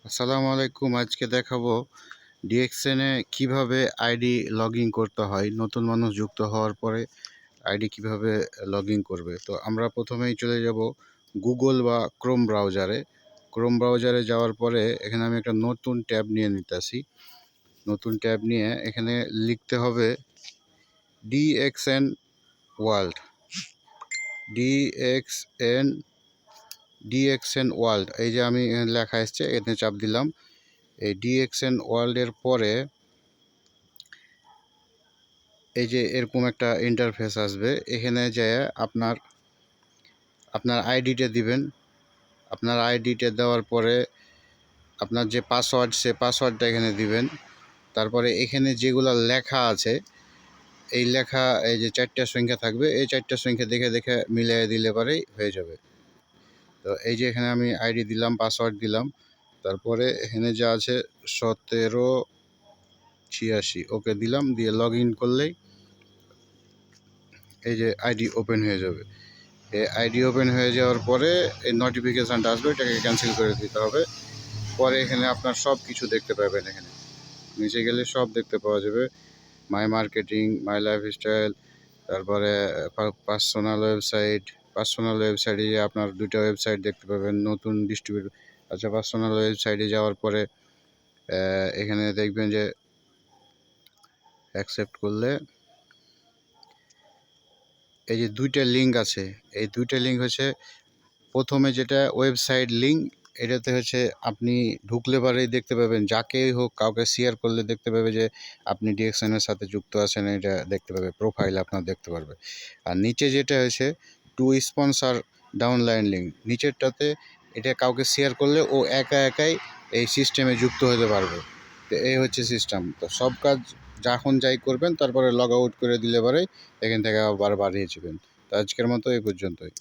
আসসালামু আলাইকুম। আজকে দেখাবো ডিএক্সএনে কিভাবে আইডি লগ ইন করতে হয়। নতুন মানুষ যুক্ত হওয়ার পরে আইডি কিভাবে লগ ইন করবে। তো আমরা প্রথমেই চলে যাব গুগল বা ক্রোম ব্রাউজারে। ক্রোম ব্রাউজারে যাওয়ার পরে এখানে আমি একটা নতুন ট্যাব নিয়ে নিতেছি। নতুন ট্যাব নিয়ে এখানে লিখতে হবে ডিএক্সএন ওয়ার্ল্ড। ডিএক্সএন ওয়ার্ল্ড, এই যে আমি লেখা এসছে, এখানে চাপ দিলাম। এই ডিএক্সএন ওয়ার্ল্ডের পরে এই যে এরকম একটা ইন্টারফেস আসবে। এখানে যে আপনার আইডিটা দিবেন। আপনার আইডিটা দেওয়ার পরে আপনার যে পাসওয়ার্ড, সে পাসওয়ার্ডটা এখানে দিবেন। তারপরে এখানে যেগুলো লেখা আছে, এই লেখা এই যে 4টা সংখ্যা থাকবে, এই 4টা সংখ্যা দেখে দেখে মিলিয়ে দিলে পরেই হয়ে যাবে। তো এই যে এখানে আমি আইডি দিলাম, পাসওয়ার্ড দিলাম, তারপরে এখানে যা আছে 1786 ওকে দিলাম, দিয়ে লগ ইন করলেই এই যে আইডি ওপেন হয়ে যাবে। এই আইডি ওপেন হয়ে যাওয়ার পরে এই নোটিফিকেশানটা আসবে, এটাকে ক্যান্সেল করে দিতে হবে। পরে এখানে আপনার সব কিছু দেখতে পাবেন। এখানে নিচে গেলে সব দেখতে পাওয়া যাবে, মাই মার্কেটিং, মাই লাইফস্টাইল, তারপরে পার্সোনাল ওয়েবসাইটে যে আপনার 2টা ওয়েবসাইট দেখতে পাবেন, নতুন ডিস্ট্রিবিউট। আচ্ছা, পার্সোনাল ওয়েবসাইটে যাওয়ার পরে এখানে দেখবেন যে অ্যাকসেপ্ট করলে এই যে 2টা লিঙ্ক আছে। এই 2টা লিঙ্ক হচ্ছে, প্রথমে যেটা ওয়েবসাইট লিঙ্ক, এটাতে হচ্ছে আপনি ঢুকলে পরেই দেখতে পাবেন, যাকেই হোক কাউকে শেয়ার করলে দেখতে পাবে যে আপনি ডিএক্সএনের সাথে যুক্ত আছেন, এটা দেখতে পাবে, প্রোফাইল আপনার দেখতে পারবে। আর নিচে যেটা হচ্ছে টু স্পন্সর ডাউনলাইন লিঙ্ক, নিচেরটাতে এটা কাউকে শেয়ার করলে ও একাই এই সিস্টেমে যুক্ত হতে পারবে। তো এই হচ্ছে সিস্টেম। তো সব কাজ যখন যাই করবেন, তারপরে লগ আউট করে দিলে পরেই এখান থেকে আবার বাড়িয়ে যাবেন। তো আজকের মতো এই পর্যন্তই।